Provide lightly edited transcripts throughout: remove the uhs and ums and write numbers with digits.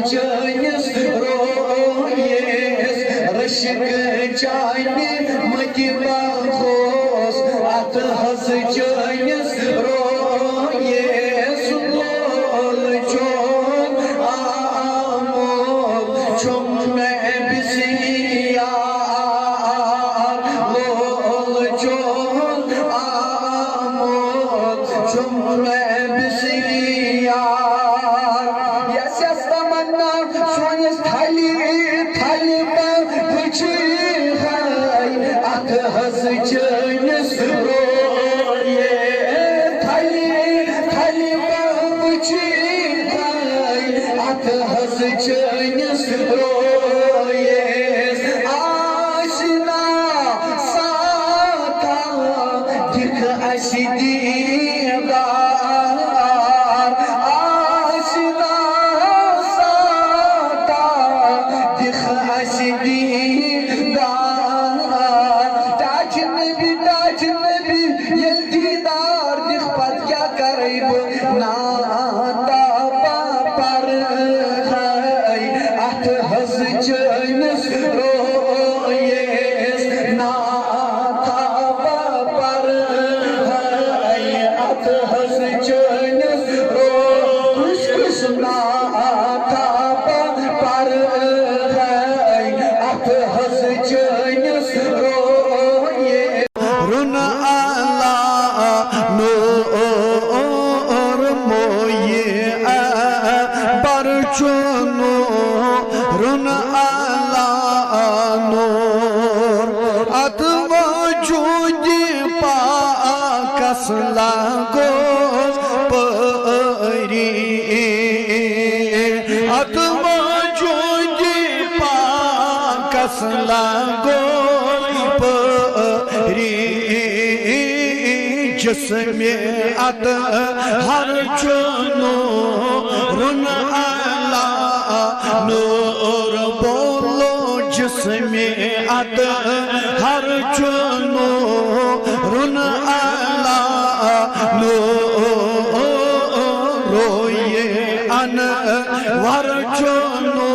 چٲنِس Royce رشک چانہِ مٔتہِ بخوس اتھ حظ چٲنِس رویس لول چون آمُت چھُم مےٚ بِسیار لول چون آمُت چھُم مےٚ بِسیار یس یس تمنا سٲنِس تھلہِ تھلہِ بٕچھِ ہاے اتھ حظ چٲنِس رویس تھلہِ تھلہِ بٕچھِ ہاے اتھ حظ چٲنِس رویس آشنا ساتھا دِکھ اَسہِ دیٖدار آشنا ساتھا دِکھ اَسہِ دیٖدار ٹاچ نبی ییٚلہِ دیٖدار دِکھ پتہٕ کیٛاہ کرے بہٕ ناتا پرہاے اتھ حظ چٲنِس رویس ناتا پرہاے اتھ حظ چٲنِس رویس کُس ناتا پرہاے اتھ حظ چٲنِس رویس رُن اللہ نور مویہِ برچُنو رُن اللہ نور اتھ وجوٗدِ پاکس لگوس پٲری اتھ وجوٗدِ پاکس لگوس پٲری جسم اطہر چُنو رُن اللہ نور بولو جسم اطہر چُنو رُن اللہ نور رویے انور چُنو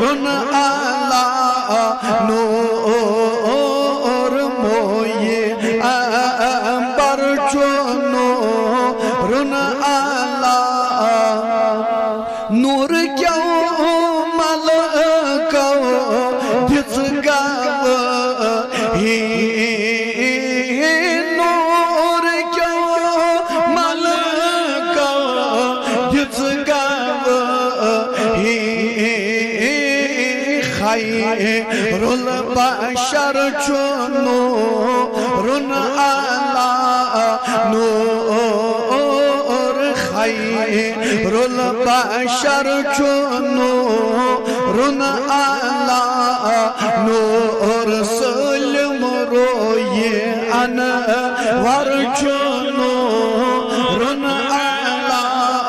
رُن اللہ نور مویے امبر چُنو رُن اللہ نور کیوں ملکو دِژ گواہی نور کیوں ملکو دِژ گواہی خیر البشر چُنو رُن اللہ نور خیر البشر چُنو رُن اللہ نور سلم رویے انور چُنو رُن اللہ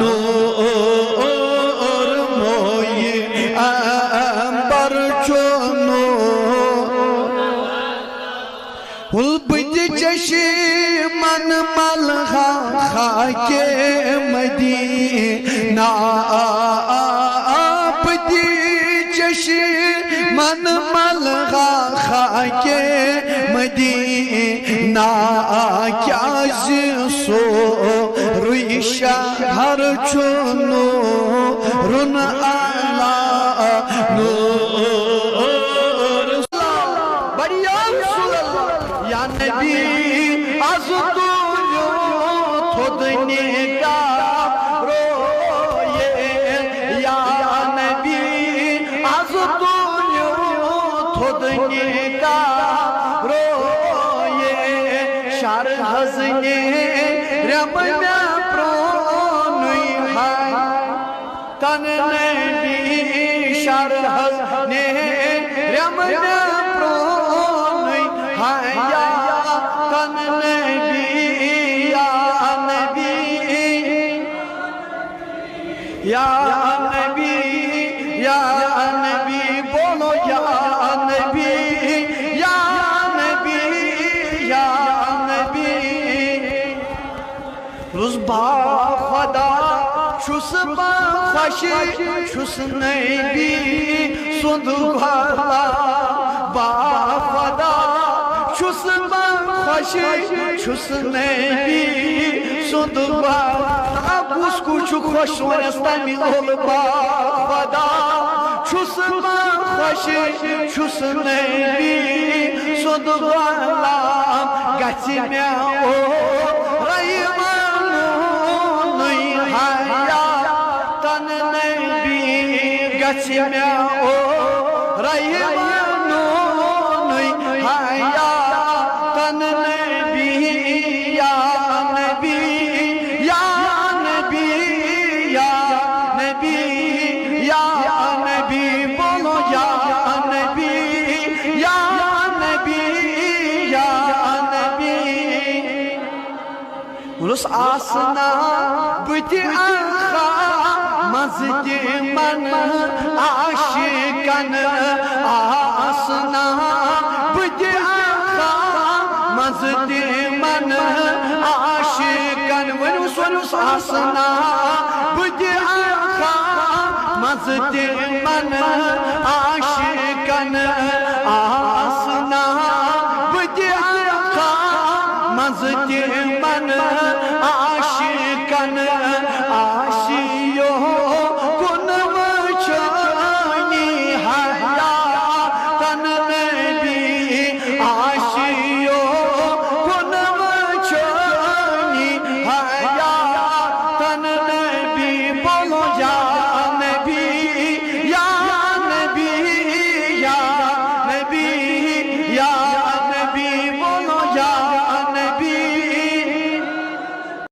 نور مویے امبر چُنو البد چشمن ملغا خاک مدینہ البد چشمن ملغا خاک مدینہ کیا سو روی شہر چُنو رُن اللہ نور یا نبی از دولو تھودنے کا رویے یا نبی از دولو تھودنے کا رویے شرحز نے رمنا پرونوی ہائی تن نبی شرحز نے رمنا پرونوی ہائی تن نبی یا نبی یا نبی یا نبی بولو یا نبی یا نبی یا نبی روز با خدا چھس با خوشی چھس نبی سند والا وفادار چھس خوشی چھس نبی سند والا کس کو چھ خوش ونس تمی لول وفادار چھس خوشی چھس نبی سند والا گژھِ مےٚ گژھِ مےٚ رحمانُے حیاتن نبی یا نبی یا نبی یا نبی یا نبی بولو یا نبی یا نبی یا نبی رس آسنا بٕتہِ مزد من عاشقن آسنا بد مزد من عاشقن ونس آسنا بد مزد من عاشقن